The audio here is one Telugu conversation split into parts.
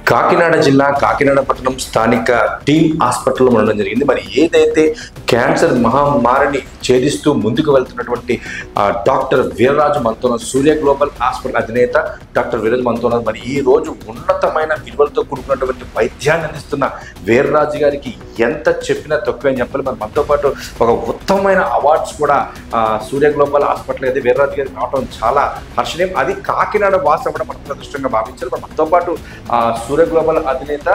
కాకినాడ జిల్లా కాకినాడ పట్టణం స్థానిక టీమ్ హాస్పిటల్లో ఉండడం జరిగింది. మరి ఏదైతే క్యాన్సర్ మహమ్మారిని ఛేదిస్తూ ముందుకు వెళ్తున్నటువంటి డాక్టర్ వీర్రాజు మనతోన సూర్య గ్లోబల్ హాస్పిటల్ అధినేత డాక్టర్ వీర్రాజు మనతోన మరి ఈ రోజు ఉన్నతమైన విలువలతో కూడుకున్నటువంటి వైద్యాన్ని అందిస్తున్న వీర్రాజు గారికి ఎంత చెప్పినా తక్కువ అని చెప్పాలి. మరి మనతో పాటు ఒక ఉత్తమమైన అవార్డ్స్ కూడా సూర్య గ్లోబల్ హాస్పిటల్ అయితే వీర్రాజు గారికి రావడం చాలా హర్షణీయం. అది కాకినాడ వాసి అవ్వడం మనకు అదృష్టంగా భావించారు. మరి మనతో పాటు సూర్య గ్లోబల్ అధినేత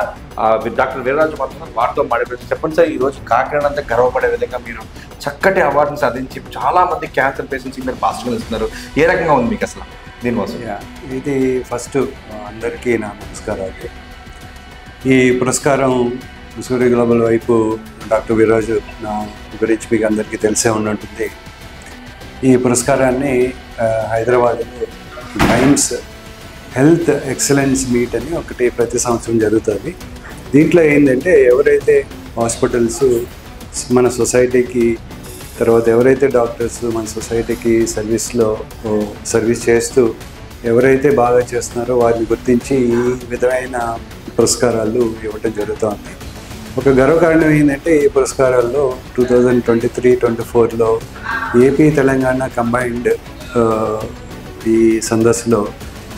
డాక్టర్ వీర్రాజు మనతో వారితో మాట్లాడారు. చెప్పండి సార్, ఈ రోజు కాకినాడ అంతా గర్వపడే విధంగా మీరు చక్కటి అవార్డును సాధించి చాలా మంది క్యాన్సర్ పేషెంట్స్కి మీరు పాజిటివ్గా ఇస్తున్నారు. ఏ రకంగా ఉంది మీకు అసలు దీనికోసం? ఇది ఫస్ట్ అందరికీ నా నమస్కారాలు. ఈ పురస్కారం సూర్య గ్లోబల్ వైపు డాక్టర్ వీర్రాజు నా గురించి మీకు అందరికీ తెలిసే ఉంటుంది. ఈ పురస్కారాన్ని హైదరాబాద్లో టైమ్స్ హెల్త్ ఎక్సలెన్స్ మీట్ అని ఒకటి ప్రతి సంవత్సరం జరుగుతుంది. దీంట్లో ఏంటంటే ఎవరైతే హాస్పిటల్స్ మన సొసైటీకి, తర్వాత ఎవరైతే డాక్టర్స్ మన సొసైటీకి సర్వీస్ చేస్తూ ఎవరైతే బాగా చేస్తున్నారో వారిని గుర్తించి ఈ విధమైన పురస్కారాలు ఇవ్వటం జరుగుతుంది. ఒక గర్వకారణం ఏంటంటే ఈ పురస్కారాల్లో 2023-24లో ఏపీ తెలంగాణ కంబైన్డ్ ఈ సందస్సులో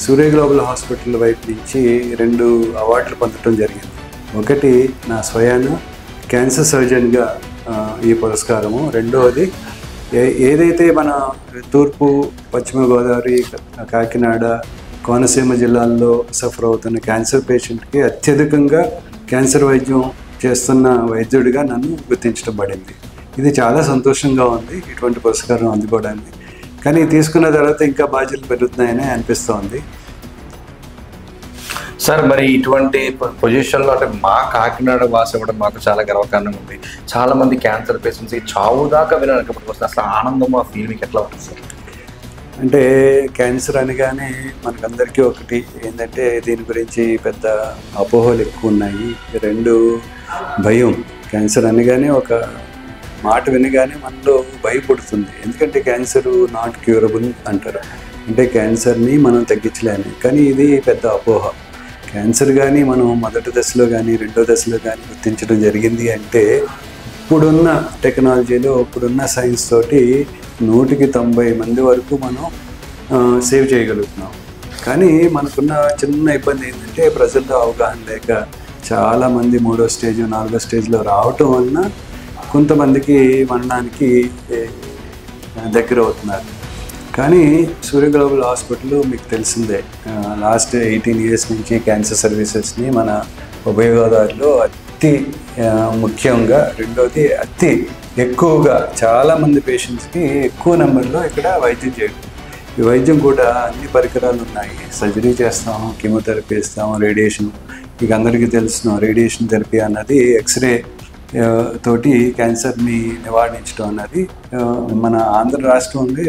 సూర్య గ్లోబల్ హాస్పిటల్ వైపు నుంచి 2 అవార్డులు పొందడం జరిగింది. ఒకటి నా స్వయాన క్యాన్సర్ సర్జన్గా ఈ పురస్కారము, రెండవది ఏదైతే మన తూర్పు, పశ్చిమ గోదావరి, కాకినాడ, కోనసీమ జిల్లాల్లో సఫర్ అవుతున్న క్యాన్సర్ పేషెంట్కి అత్యధికంగా క్యాన్సర్ వైద్యం చేస్తున్న వైద్యుడిగా నన్ను గుర్తించడం పడింది. ఇది చాలా సంతోషంగా ఉంది ఇటువంటి పురస్కారం అందుకోవడానికి. కానీ తీసుకున్న తర్వాత ఇంకా బాధ్యతలు పెరుగుతున్నాయని అనిపిస్తోంది. సార్, మరి ఇటువంటి పొజిషన్లో అంటే మా కాకినాడ వాసి అవ్వడం మాకు చాలా గర్వకారణంగా ఉంది. చాలా మంది క్యాన్సర్ పేషెంట్స్కి చావు దాకా వినడానికి వస్తుంది. అసలు ఆనందం, ఆ ఫీల్ మీకు ఎట్లా ఉంటుంది సార్? అంటే క్యాన్సర్ అనగానే మనకందరికీ ఒకటి ఏంటంటే దీని గురించి పెద్ద అపోహలు ఎక్కువ ఉన్నాయి. 2 భయం. క్యాన్సర్ అనగానే ఒక మాట వినగానే మనలో భయపడుతుంది. ఎందుకంటే క్యాన్సర్ నాట్ క్యూరబుల్ అంటారు, అంటే క్యాన్సర్ని మనం తగ్గించలేము. కానీ ఇది పెద్ద అపోహ. క్యాన్సర్ కానీ మనం మొదటి దశలో కానీ రెండో దశలో కానీ గుర్తించడం జరిగింది అంటే ఇప్పుడున్న టెక్నాలజీలో, ఇప్పుడున్న సైన్స్ తోటి 190 మంది వరకు మనం సేవ్ చేయగలుగుతున్నాం. కానీ మనకున్న చిన్న ఇబ్బంది ఏంటంటే ప్రజల్లో అవగాహన లేక చాలామంది 3వ స్టేజ్ 4వ స్టేజ్లో రావటం వలన కొంతమందికి మరణానికి దగ్గర అవుతున్నారు. కానీ సూర్య గ్లోబల్ హాస్పిటల్ మీకు తెలిసిందే, లాస్ట్ 18 ఇయర్స్ నుంచి క్యాన్సర్ సర్వీసెస్ని మన ఉభయ గోదావరిలో అతి ముఖ్యంగా, రెండోది అతి ఎక్కువగా చాలామంది పేషెంట్స్కి ఎక్కువ నెంబర్లో ఇక్కడ వైద్యం చేయడం. ఈ వైద్యం కూడా అన్ని పరికరాలు ఉన్నాయి. సర్జరీ చేస్తాము, కీమోథెరపీ ఇస్తాము, రేడియేషన్. మీకు అందరికీ తెలుసు రేడియేషన్ థెరపీ అన్నది ఎక్స్రే తోటి క్యాన్సర్ని నివారించడం అన్నది మన ఆంధ్ర రాష్ట్రం ఉంది.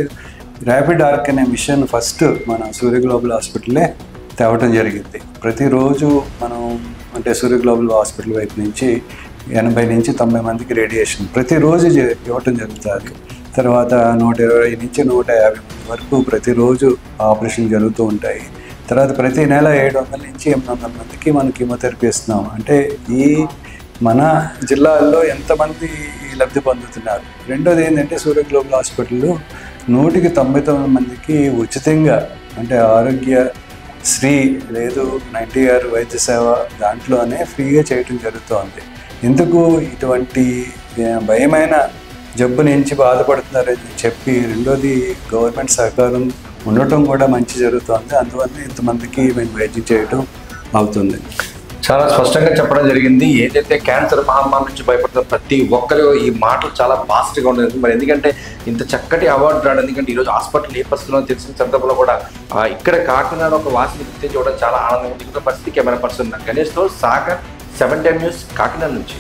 ర్యాపిడ్ ఆర్క్ అనే మిషన్ ఫస్ట్ మన సూర్య గ్లోబల్ హాస్పిటలే తేవటం జరిగింది. ప్రతిరోజు మనం అంటే సూర్య గ్లోబల్ హాస్పిటల్ వైపు నుంచి 80 నుంచి 90 మందికి రేడియేషన్ ప్రతిరోజు ఇవ్వటం జరుగుతుంది. తర్వాత 120 నుంచి 150 మంది వరకు ప్రతిరోజు ఆపరేషన్ జరుగుతూ ఉంటాయి. తర్వాత ప్రతి నెల 700 నుంచి 800 మందికి మనం కీమోథెరపీ ఇస్తున్నాం. అంటే ఈ మన జిల్లాల్లో ఎంతమంది లబ్ధి పొందుతున్నారు. రెండోది ఏంటంటే సూర్య గ్లోబల్ హాస్పిటల్లో 199 మందికి ఉచితంగా, అంటే ఆరోగ్య శ్రీ లేదు 90R వైద్య సేవ దాంట్లోనే ఫ్రీగా చేయటం జరుగుతుంది. ఎందుకు ఇటువంటి భయమైన జబ్బు నుంచి బాధపడుతున్నారని చెప్పి, రెండోది గవర్నమెంట్ సహకారం ఉండటం కూడా మంచి జరుగుతుంది. అందువల్ల ఇంతమందికి మేము వైద్యం చేయటం అవుతుంది. చాలా స్పష్టంగా చెప్పడం జరిగింది. ఏదైతే క్యాన్సర్ మహమ్మారి నుంచి భయపడుతున్న ప్రతి ఒక్కరు ఈ మాటలు చాలా పాజిటివ్గా ఉండేది. మరి ఎందుకంటే ఇంత చక్కటి అవార్డు రావడం, ఎందుకంటే ఈరోజు హాస్పిటల్ ఏ పరిస్థితుల్లో తెలిసిన సందర్భంలో కూడా ఇక్కడ కాకినాడ ఒక వాసిని గుర్తించడం చాలా ఆనందంగా ఉంది. పరిస్థితి కెమెరా పర్సన్ గణేష్తో సాగర్ 7 Time న్యూస్ కాకినాడ నుంచి.